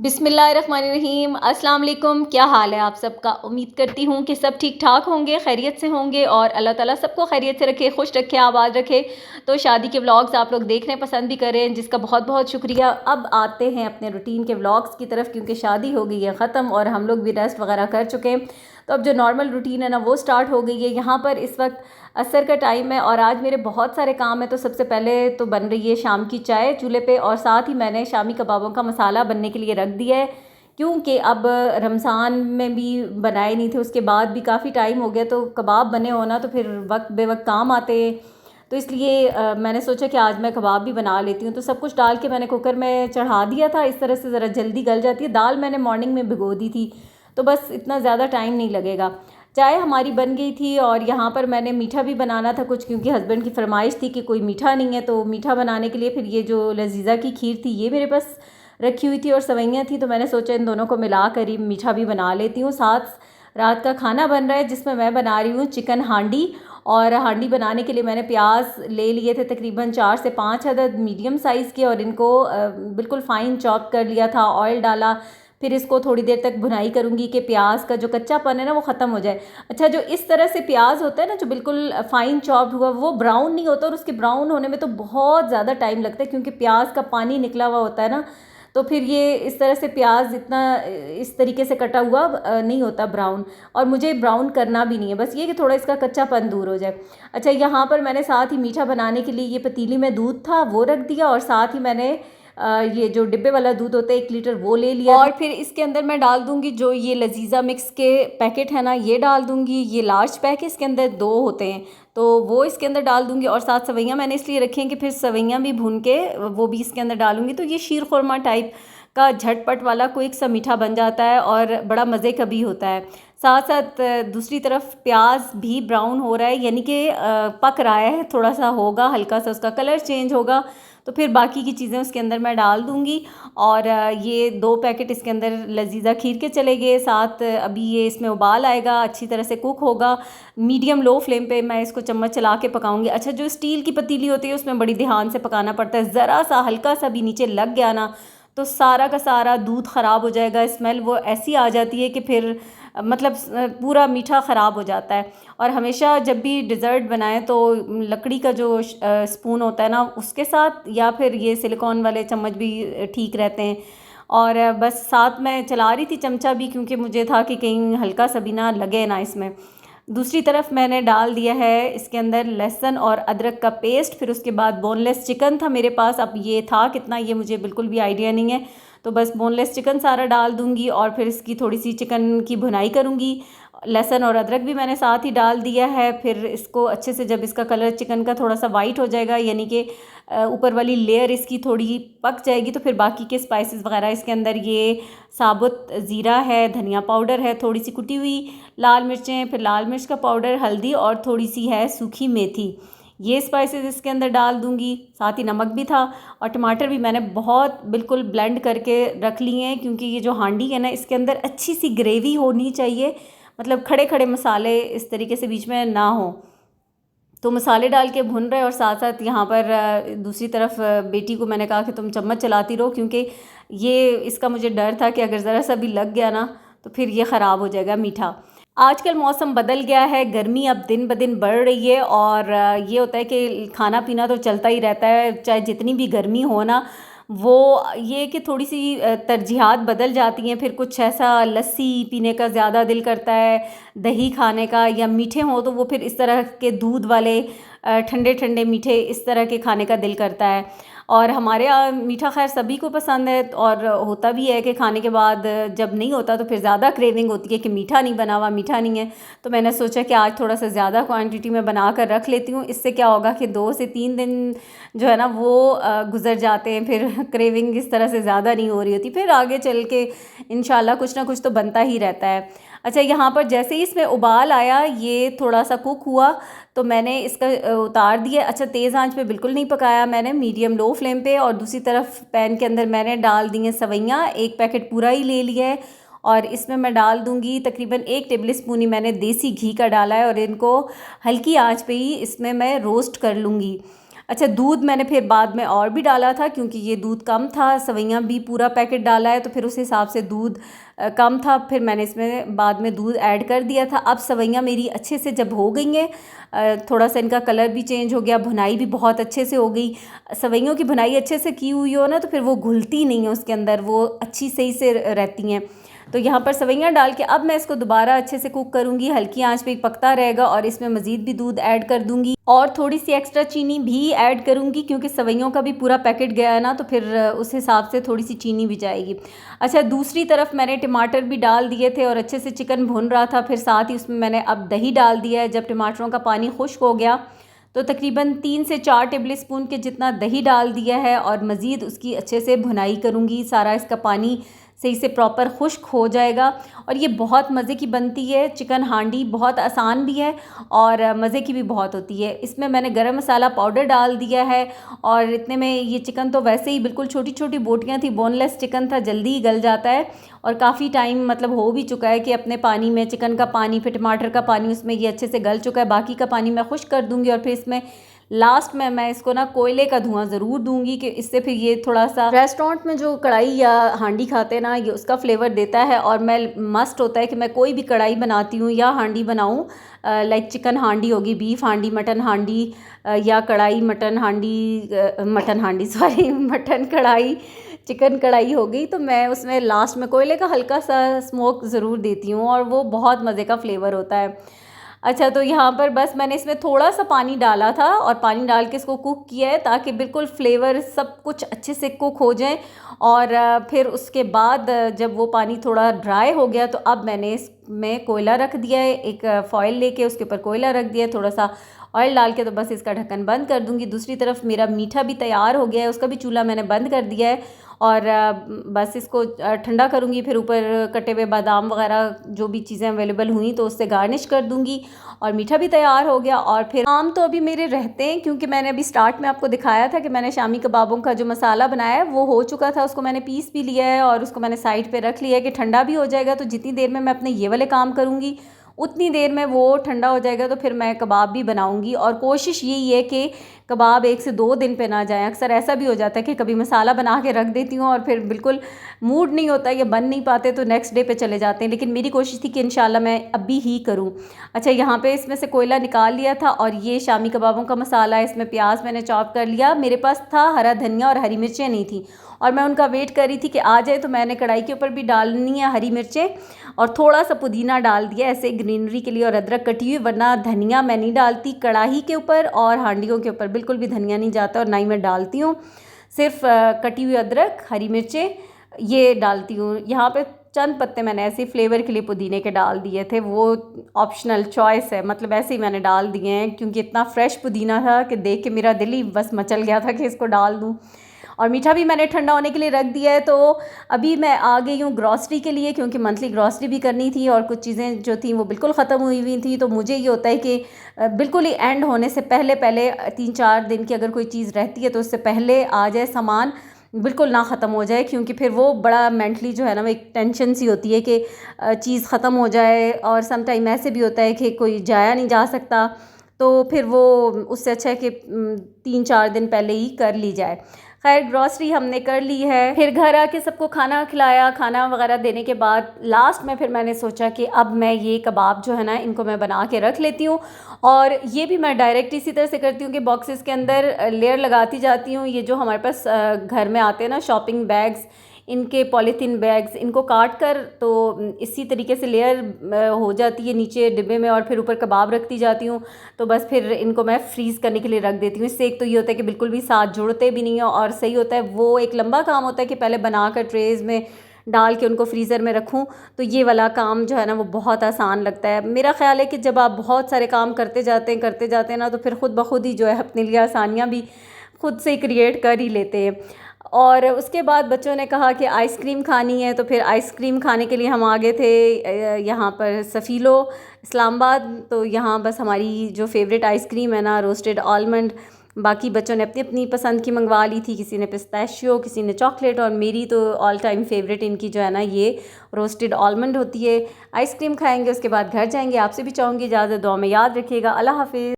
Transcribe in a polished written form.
बिस्मिल्लाहिर्रहमानिर्रहीम। अस्सलाम वालेकुम। क्या हाल है आप सबका? उम्मीद करती हूँ कि सब ठीक ठाक होंगे, खैरियत से होंगे और अल्लाह ताला सबको खैरियत से रखे, खुश रखे, आबाद रखे। तो शादी के व्लॉग्स आप लोग देखने पसंद भी करें, जिसका बहुत बहुत शुक्रिया। अब आते हैं अपने रूटीन के व्लॉग्स की तरफ, क्योंकि शादी हो गई है ख़त्म और हम लोग भी रेस्ट वगैरह कर चुके हैं। तो अब जो नॉर्मल रूटीन है ना, वो स्टार्ट हो गई है। यहाँ पर इस वक्त असर का टाइम है और आज मेरे बहुत सारे काम है। तो सबसे पहले तो बन रही है शाम की चाय चूल्हे पे, और साथ ही मैंने शामी कबाबों का मसाला बनने के लिए रख दिया है, क्योंकि अब रमज़ान में भी बनाए नहीं थे, उसके बाद भी काफ़ी टाइम हो गया। तो कबाब बने होना तो फिर वक्त बे वक्त काम आते हैं, तो इसलिए मैंने सोचा कि आज मैं कबाब भी बना लेती हूँ। तो सब कुछ डाल के मैंने कुकर में चढ़ा दिया था, इस तरह से ज़रा जल्दी गल जाती है। दाल मैंने मॉर्निंग में भिगो दी थी, तो बस इतना ज़्यादा टाइम नहीं लगेगा। चाय हमारी बन गई थी और यहाँ पर मैंने मीठा भी बनाना था कुछ, क्योंकि हस्बैंड की फरमाइश थी कि कोई मीठा नहीं है। तो मीठा बनाने के लिए फिर ये जो लजीज़ा की खीर थी ये मेरे पास रखी हुई थी और सवैयाँ थी, तो मैंने सोचा इन दोनों को मिला कर ही मीठा भी बना लेती हूँ। साथ रात का खाना बन रहा है, जिसमें मैं बना रही हूँ चिकन हांडी। और हांडी बनाने के लिए मैंने प्याज ले लिए थे तकरीबन 4 से 5 अदद मीडियम साइज़ के, और इनको बिल्कुल फ़ाइन चॉप कर लिया था। ऑयल डाला, फिर इसको थोड़ी देर तक भुनाई करूँगी कि प्याज का जो कच्चापन है ना वो ख़त्म हो जाए। अच्छा, जो इस तरह से प्याज होता है ना, जो बिल्कुल फ़ाइन चॉप्ड हुआ, वो ब्राउन नहीं होता, और उसके ब्राउन होने में तो बहुत ज़्यादा टाइम लगता है, क्योंकि प्याज का पानी निकला हुआ होता है ना। तो फिर ये इस तरह से प्याज इतना इस तरीके से कटा हुआ नहीं होता ब्राउन, और मुझे ब्राउन करना भी नहीं है, बस ये कि थोड़ा इसका कच्चापन दूर हो जाए। अच्छा, यहाँ पर मैंने साथ ही मीठा बनाने के लिए ये पतीली में दूध था वो रख दिया, और साथ ही मैंने ये जो डिब्बे वाला दूध होता है 1 लीटर वो ले लिया, और फिर इसके अंदर मैं डाल दूंगी जो ये लजीज़ा मिक्स के पैकेट है ना, ये डाल दूंगी। ये लार्ज पैक है, इसके अंदर 2 होते हैं, तो वो इसके अंदर डाल दूंगी। और साथ सवैयाँ मैंने इसलिए रखी हैं कि फिर सवैयाँ भी भून के वो भी इसके अंदर डालूंगी। तो ये शीर खुरमा टाइप का झटपट वाला क्विक सा मीठा बन जाता है और बड़ा मज़े का भी होता है। साथ साथ दूसरी तरफ प्याज भी ब्राउन हो रहा है, यानी कि पक रहा है, थोड़ा सा होगा, हल्का सा उसका कलर चेंज होगा, तो फिर बाकी की चीज़ें उसके अंदर मैं डाल दूँगी। और ये 2 पैकेट इसके अंदर लजीज़ा खीर के चले गए। साथ अभी ये इसमें उबाल आएगा, अच्छी तरह से कुक होगा। मीडियम लो फ्लेम पे मैं इसको चम्मच चला के पकाऊंगी। अच्छा, जो स्टील की पतीली होती है उसमें बड़ी ध्यान से पकाना पड़ता है, ज़रा सा हल्का सा भी नीचे लग गया ना तो सारा का सारा दूध ख़राब हो जाएगा। स्मेल वो ऐसी आ जाती है कि फिर मतलब पूरा मीठा ख़राब हो जाता है। और हमेशा जब भी डिज़र्ट बनाएं तो लकड़ी का जो स्पून होता है ना उसके साथ, या फिर ये सिलिकॉन वाले चम्मच भी ठीक रहते हैं। और बस साथ में चला रही थी चमचा भी, क्योंकि मुझे था कि कहीं हल्का सा भी ना लगे ना इसमें। दूसरी तरफ मैंने डाल दिया है इसके अंदर लहसुन और अदरक का पेस्ट, फिर उसके बाद बोनलेस चिकन था मेरे पास। अब ये था कितना ये मुझे बिल्कुल भी आइडिया नहीं है, तो बस बोनलेस चिकन सारा डाल दूंगी और फिर इसकी थोड़ी सी चिकन की भुनाई करूंगी। लहसुन और अदरक भी मैंने साथ ही डाल दिया है। फिर इसको अच्छे से, जब इसका कलर चिकन का थोड़ा सा वाइट हो जाएगा, यानी कि ऊपर वाली लेयर इसकी थोड़ी पक जाएगी, तो फिर बाकी के स्पाइसेस वगैरह इसके अंदर, ये साबुत ज़ीरा है, धनिया पाउडर है, थोड़ी सी कुटी हुई लाल मिर्चें, फिर लाल मिर्च का पाउडर, हल्दी और थोड़ी सी है सूखी मेथी, ये स्पाइसेस इसके अंदर डाल दूंगी। साथ ही नमक भी था, और टमाटर भी मैंने बहुत बिल्कुल ब्लेंड करके रख लिए हैं, क्योंकि ये जो हांडी है ना इसके अंदर अच्छी सी ग्रेवी होनी चाहिए, मतलब खड़े खड़े मसाले इस तरीके से बीच में ना हो। तो मसाले डाल के भुन रहे, और साथ साथ यहाँ पर दूसरी तरफ बेटी को मैंने कहा कि तुम चम्मच चलाती रहो, क्योंकि ये इसका मुझे डर था कि अगर ज़रा सा भी लग गया ना तो फिर ये ख़राब हो जाएगा मीठा। आजकल मौसम बदल गया है, गर्मी अब दिन ब दिन बढ़ रही है, और ये होता है कि खाना पीना तो चलता ही रहता है, चाहे जितनी भी गर्मी हो ना। वो ये कि थोड़ी सी तरजीहात बदल जाती हैं, फिर कुछ ऐसा लस्सी पीने का ज़्यादा दिल करता है, दही खाने का, या मीठे हों तो वो फिर इस तरह के दूध वाले ठंडे ठंडे मीठे इस तरह के खाने का दिल करता है। और हमारे यहाँ मीठा खैर सभी को पसंद है, और होता भी है कि खाने के बाद जब नहीं होता तो फिर ज़्यादा क्रेविंग होती है कि मीठा नहीं बना हुआ, मीठा नहीं है। तो मैंने सोचा कि आज थोड़ा सा ज़्यादा क्वांटिटी में बना कर रख लेती हूँ, इससे क्या होगा कि 2 से 3 दिन जो है ना वो गुजर जाते हैं, फिर क्रेविंग इस तरह से ज़्यादा नहीं हो रही होती, फिर आगे चल के इंशाल्लाह कुछ ना कुछ तो बनता ही रहता है। अच्छा, यहाँ पर जैसे ही इसमें उबाल आया, ये थोड़ा सा कुक हुआ, तो मैंने इसका उतार दिया। अच्छा, तेज़ आंच पे बिल्कुल नहीं पकाया मैंने, मीडियम लो फ्लेम पे। और दूसरी तरफ पैन के अंदर मैंने डाल दी हैं सवैयाँ, 1 पैकेट पूरा ही ले लिया है, और इसमें मैं डाल दूंगी तकरीबन 1 टेबल स्पून ही मैंने देसी घी का डाला है, और इनको हल्की आंच पे ही इसमें मैं रोस्ट कर लूँगी। अच्छा, दूध मैंने फिर बाद में और भी डाला था क्योंकि ये दूध कम था, सेवइयाँ भी पूरा पैकेट डाला है तो फिर उस हिसाब से दूध कम था, फिर मैंने इसमें बाद में दूध ऐड कर दिया था। अब सेवइयाँ मेरी अच्छे से जब हो गई हैं, थोड़ा सा इनका कलर भी चेंज हो गया, भुनाई भी बहुत अच्छे से हो गई। सेवइयों की भुनाई अच्छे से की हुई हो ना तो फिर वो घुलती नहीं है उसके अंदर, वो अच्छी सही से रहती हैं। तो यहाँ पर सेवइयाँ डाल के अब मैं इसको दोबारा अच्छे से कुक करूँगी, हल्की आंच पे पकता रहेगा और इसमें मज़ीद भी दूध ऐड कर दूँगी और थोड़ी सी एक्स्ट्रा चीनी भी ऐड करूँगी क्योंकि सेवइयों का भी पूरा पैकेट गया है ना, तो फिर उस हिसाब से थोड़ी सी चीनी भी जाएगी। अच्छा, दूसरी तरफ मैंने टमाटर भी डाल दिए थे और अच्छे से चिकन भुन रहा था, फिर साथ ही उसमें मैंने अब दही डाल दिया है। जब टमाटरों का पानी खुश्क हो गया तो तकरीबन 3 से 4 टेबल स्पून के जितना दही डाल दिया है और मज़ीद उसकी अच्छे से भुनाई करूँगी, सारा इसका पानी सही से प्रॉपर खुश्क हो जाएगा। और ये बहुत मज़े की बनती है चिकन हांडी, बहुत आसान भी है और मज़े की भी बहुत होती है। इसमें मैंने गरम मसाला पाउडर डाल दिया है और इतने में ये चिकन तो वैसे ही बिल्कुल छोटी छोटी बोटियाँ थी, बोनलेस चिकन था, जल्दी ही गल जाता है और काफ़ी टाइम मतलब हो भी चुका है कि अपने पानी में चिकन का पानी फिर टमाटर का पानी उसमें ये अच्छे से गल चुका है। बाकी का पानी मैं खुश्क कर दूँगी और फिर इसमें लास्ट में मैं इसको ना कोयले का धुआं ज़रूर दूंगी कि इससे फिर ये थोड़ा सा रेस्टोरेंट में जो कढ़ाई या हांडी खाते हैं ना, ये उसका फ्लेवर देता है। और मैं मस्ट होता है कि मैं कोई भी कढ़ाई बनाती हूँ या हांडी बनाऊँ, लाइक चिकन हांडी होगी, बीफ हांडी, मटन हांडी या कढ़ाई मटन हांडी सॉरी मटन कढ़ाई, चिकन कढ़ाई हो गई, तो मैं उसमें लास्ट में कोयले का हल्का सा स्मोक ज़रूर देती हूँ और वो बहुत मज़े का फ्लेवर होता है। अच्छा, तो यहाँ पर बस मैंने इसमें थोड़ा सा पानी डाला था और पानी डाल के इसको कुक किया है ताकि बिल्कुल फ्लेवर सब कुछ अच्छे से कुक हो जाए। और फिर उसके बाद जब वो पानी थोड़ा ड्राई हो गया तो अब मैंने इसमें कोयला रख दिया है, एक फॉयल लेके उसके ऊपर कोयला रख दिया है, थोड़ा सा ऑयल डाल के, तो बस इसका ढक्कन बंद कर दूंगी। दूसरी तरफ मेरा मीठा भी तैयार हो गया है, उसका भी चूल्हा मैंने बंद कर दिया है और बस इसको ठंडा करूँगी। फिर ऊपर कटे हुए बादाम वगैरह जो भी चीज़ें अवेलेबल हुई तो उससे गार्निश कर दूँगी और मीठा भी तैयार हो गया। और फिर आम तो अभी मेरे रहते हैं क्योंकि मैंने अभी स्टार्ट में आपको दिखाया था कि मैंने शामी कबाबों का जो मसाला बनाया है वो हो चुका था, उसको मैंने पीस भी लिया है और उसको मैंने साइड पे रख लिया है कि ठंडा भी हो जाएगा। तो जितनी देर में मैं अपने ये वाले काम करूँगी उतनी देर में वो ठंडा हो जाएगा, तो फिर मैं कबाब भी बनाऊँगी। और कोशिश यही है कि कबाब 1 से 2 दिन पे ना जाएं। अक्सर ऐसा भी हो जाता है कि कभी मसाला बना के रख देती हूँ और फिर बिल्कुल मूड नहीं होता या बन नहीं पाते तो नेक्स्ट डे पे चले जाते हैं, लेकिन मेरी कोशिश थी कि इंशाल्लाह मैं अभी ही करूँ। अच्छा, यहाँ पे इसमें से कोयला निकाल लिया था और ये शामी कबाबों का मसाला है, इसमें प्याज मैंने चॉप कर लिया। मेरे पास था हरा धनिया और हरी मिर्चें नहीं थी और मैं उनका वेट कर रही थी कि आ जाए, तो मैंने कढ़ाई के ऊपर भी डालनी है हरी मिर्चें और थोड़ा सा पुदीना डाल दिया ऐसे ग्रीनरी के लिए और अदरक कटी हुई, वरना धनिया मैं नहीं डालती कढ़ाई के ऊपर और हांडियों के ऊपर बिल्कुल भी धनिया नहीं जाता और ना ही मैं डालती हूँ। सिर्फ कटी हुई अदरक, हरी मिर्चें ये डालती हूँ। यहाँ पे चंद पत्ते मैंने ऐसे फ्लेवर के लिए पुदीने के डाल दिए थे, वो ऑप्शनल चॉइस है, मतलब ऐसे ही मैंने डाल दिए हैं क्योंकि इतना फ्रेश पुदीना था कि देख के मेरा दिल ही बस मचल गया था कि इसको डाल दूँ। और मीठा भी मैंने ठंडा होने के लिए रख दिया है। तो अभी मैं आ गई हूँ ग्रॉसरी के लिए क्योंकि मंथली ग्रॉसरी भी करनी थी और कुछ चीज़ें जो थी वो बिल्कुल ख़त्म हुई थी। तो मुझे ये होता है कि बिल्कुल ही एंड होने से पहले 3-4 दिन की अगर कोई चीज़ रहती है तो उससे पहले आ जाए सामान, बिल्कुल ना ख़त्म हो जाए, क्योंकि फिर वो बड़ा मेंटली जो है ना वो एक टेंशन सी होती है कि चीज़ ख़त्म हो जाए। और सम टाइम ऐसे भी होता है कि कोई जाया नहीं जा सकता, तो फिर वो उससे अच्छा है कि 3-4 दिन पहले ही कर ली जाए। खैर, ग्रॉसरी हमने कर ली है, फिर घर आके सबको खाना खिलाया, खाना वगैरह देने के बाद लास्ट में फिर मैंने सोचा कि अब मैं ये कबाब जो है ना इनको मैं बना के रख लेती हूँ। और ये भी मैं डायरेक्ट इसी तरह से करती हूँ कि बॉक्सेस के अंदर लेयर लगाती जाती हूँ। ये जो हमारे पास घर में आते हैं ना शॉपिंग बैग्स, इनके पॉलीथीन बैग्स, इनको काट कर तो इसी तरीके से लेयर हो जाती है नीचे डिब्बे में और फिर ऊपर कबाब रखती जाती हूँ। तो बस फिर इनको मैं फ्रीज़ करने के लिए रख देती हूँ। इससे एक तो ये होता है कि बिल्कुल भी साथ जुड़ते भी नहीं है और सही होता है। वो एक लंबा काम होता है कि पहले बनाकर ट्रेज़ में डाल के उनको फ्रीज़र में रखूँ, तो ये वाला काम जो है ना वो बहुत आसान लगता है। मेरा ख़्याल है कि जब आप बहुत सारे काम करते जाते हैं ना तो फिर ख़ुद ब खुद ही जो है अपने लिए आसानियाँ भी खुद से क्रिएट कर ही लेते हैं। और उसके बाद बच्चों ने कहा कि आइसक्रीम खानी है, तो फिर आइसक्रीम खाने के लिए हम आ गए थे यहाँ पर सफ़ीलो इस्लामाबाद। तो यहाँ बस हमारी जो फेवरेट आइसक्रीम है ना रोस्टेड आलमंड, बाकी बच्चों ने अपनी अपनी पसंद की मंगवा ली थी, किसी ने पिस्ताशियो, किसी ने चॉकलेट, और मेरी तो ऑल टाइम फेवरेट इनकी जो है ना ये रोस्टेड आलमंड होती है। आइसक्रीम खाएंगे, उसके बाद घर जाएंगे। आपसे भी चाहूँगी इजाज़त, दुआ में याद रखिएगा। अल्लाह हाफ़िज़।